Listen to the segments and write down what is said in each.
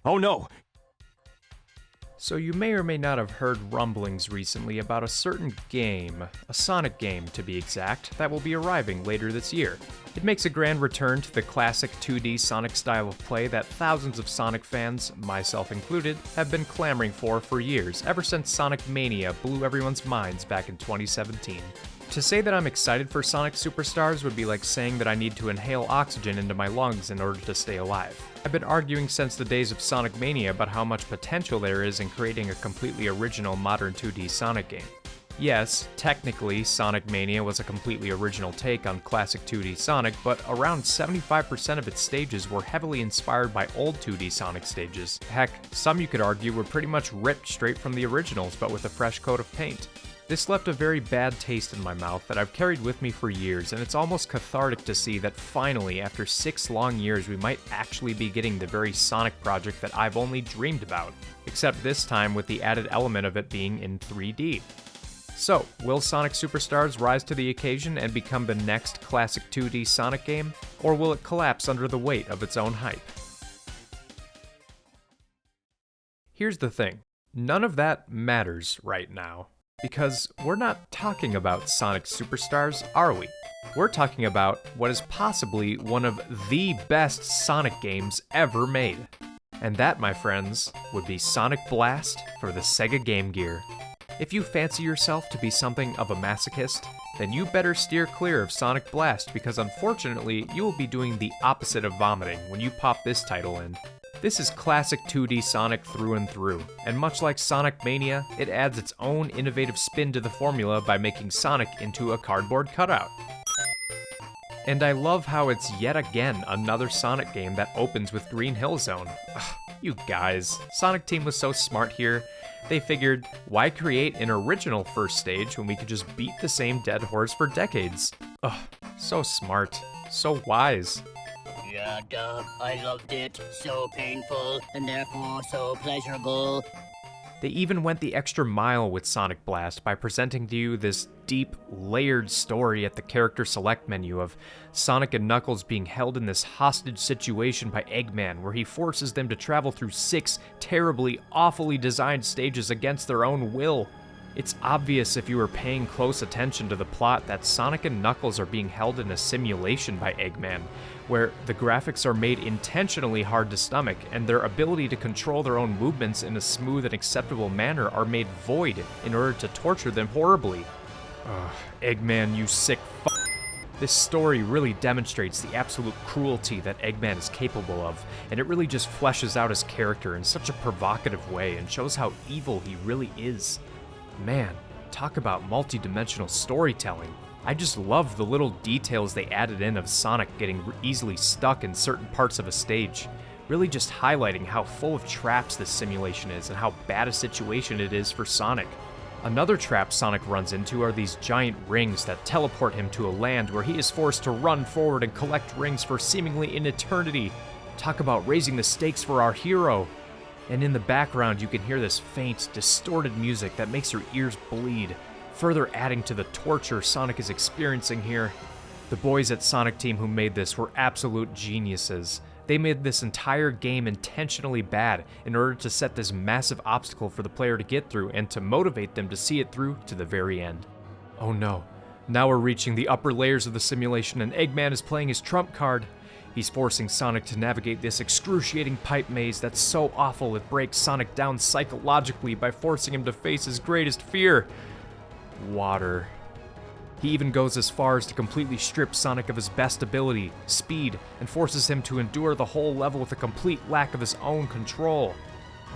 Oh no! So you may or may not have heard rumblings recently about a certain game, a Sonic game to be exact, that will be arriving later this year. It makes a grand return to the classic 2D Sonic style of play that thousands of Sonic fans, myself included, have been clamoring for years, ever since Sonic Mania blew everyone's minds back in 2017. To say that I'm excited for Sonic Superstars would be like saying that I need to inhale oxygen into my lungs in order to stay alive. I've been arguing since the days of Sonic Mania about how much potential there is in creating a completely original modern 2D Sonic game. Yes, technically, Sonic Mania was a completely original take on classic 2D Sonic, but around 75% of its stages were heavily inspired by old 2D Sonic stages. Heck, some you could argue were pretty much ripped straight from the originals, but with a fresh coat of paint. This left a very bad taste in my mouth that I've carried with me for years, and it's almost cathartic to see that finally, after 6 long years, we might actually be getting the very Sonic project that I've only dreamed about, except this time with the added element of it being in 3D. So, will Sonic Superstars rise to the occasion and become the next classic 2D Sonic game, or will it collapse under the weight of its own hype? Here's the thing, none of that matters right now. Because we're not talking about Sonic Superstars, are we? We're talking about what is possibly one of the best Sonic games ever made. And that, my friends, would be Sonic Blast for the Sega Game Gear. If you fancy yourself to be something of a masochist, then you better steer clear of Sonic Blast because unfortunately, you will be doing the opposite of vomiting when you pop this title in. This is classic 2D Sonic through and through, and much like Sonic Mania, it adds its own innovative spin to the formula by making Sonic into a cardboard cutout. And I love how it's yet again another Sonic game that opens with Green Hill Zone. Ugh, you guys, Sonic Team was so smart here. They figured, why create an original first stage when we could just beat the same dead horse for decades? Ugh, so smart, so wise. Yeah, duh, I loved it. So painful, and therefore so pleasurable. They even went the extra mile with Sonic Blast by presenting to you this deep, layered story at the character select menu of Sonic and Knuckles being held in this hostage situation by Eggman, where he forces them to travel through 6 terribly, awfully designed stages against their own will. It's obvious if you were paying close attention to the plot that Sonic and Knuckles are being held in a simulation by Eggman, where the graphics are made intentionally hard to stomach, and their ability to control their own movements in a smooth and acceptable manner are made void in order to torture them horribly. Ugh, Eggman, you sick f***. This story really demonstrates the absolute cruelty that Eggman is capable of, and it really just fleshes out his character in such a provocative way and shows how evil he really is. Man, talk about multi-dimensional storytelling. I just love the little details they added in of Sonic getting easily stuck in certain parts of a stage, really just highlighting how full of traps this simulation is and how bad a situation it is for Sonic. Another trap Sonic runs into are these giant rings that teleport him to a land where he is forced to run forward and collect rings for seemingly an eternity. Talk about raising the stakes for our hero. And in the background you can hear this faint, distorted music that makes your ears bleed, further adding to the torture Sonic is experiencing here. The boys at Sonic Team who made this were absolute geniuses. They made this entire game intentionally bad in order to set this massive obstacle for the player to get through and to motivate them to see it through to the very end. Oh no, now we're reaching the upper layers of the simulation and Eggman is playing his trump card. He's forcing Sonic to navigate this excruciating pipe maze that's so awful it breaks Sonic down psychologically by forcing him to face his greatest fear: water. He even goes as far as to completely strip Sonic of his best ability, speed, and forces him to endure the whole level with a complete lack of his own control.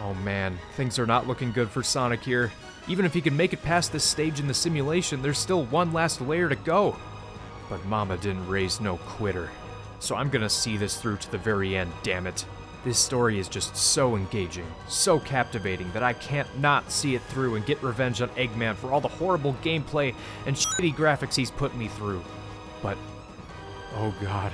Oh man, things are not looking good for Sonic here. Even if he can make it past this stage in the simulation, there's still one last layer to go. But Mama didn't raise no quitter. So I'm gonna see this through to the very end, damn it. This story is just so engaging, so captivating that I can't not see it through and get revenge on Eggman for all the horrible gameplay and shitty graphics he's put me through. But, oh god,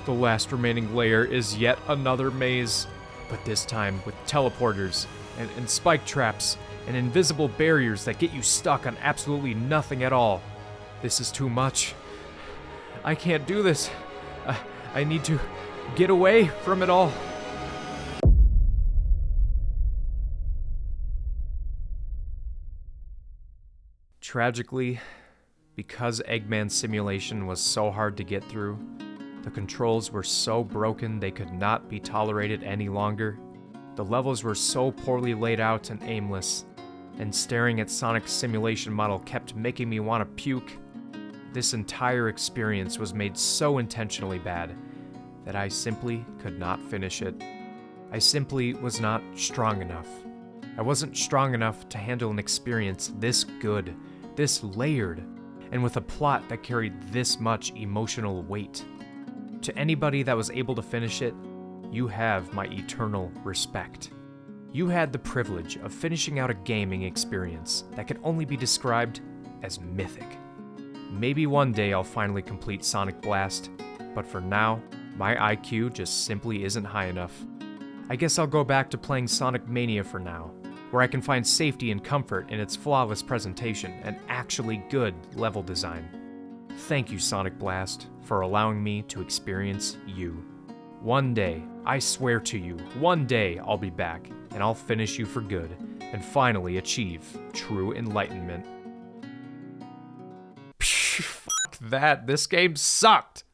the last remaining layer is yet another maze, but this time with teleporters and spike traps and invisible barriers that get you stuck on absolutely nothing at all. This is too much. I can't do this. I need to get away from it all. Tragically, because Eggman Simulation was so hard to get through, the controls were so broken they could not be tolerated any longer, the levels were so poorly laid out and aimless, and staring at Sonic's simulation model kept making me want to puke, this entire experience was made so intentionally bad that I simply could not finish it. I simply was not strong enough. I wasn't strong enough to handle an experience this good, this layered, and with a plot that carried this much emotional weight. To anybody that was able to finish it, you have my eternal respect. You had the privilege of finishing out a gaming experience that can only be described as mythic. Maybe one day I'll finally complete Sonic Blast, but for now, my IQ just simply isn't high enough. I guess I'll go back to playing Sonic Mania for now, where I can find safety and comfort in its flawless presentation and actually good level design. Thank you, Sonic Blast, for allowing me to experience you. One day, I swear to you, one day I'll be back, and I'll finish you for good, and finally achieve true enlightenment. Fuck that, this game sucked!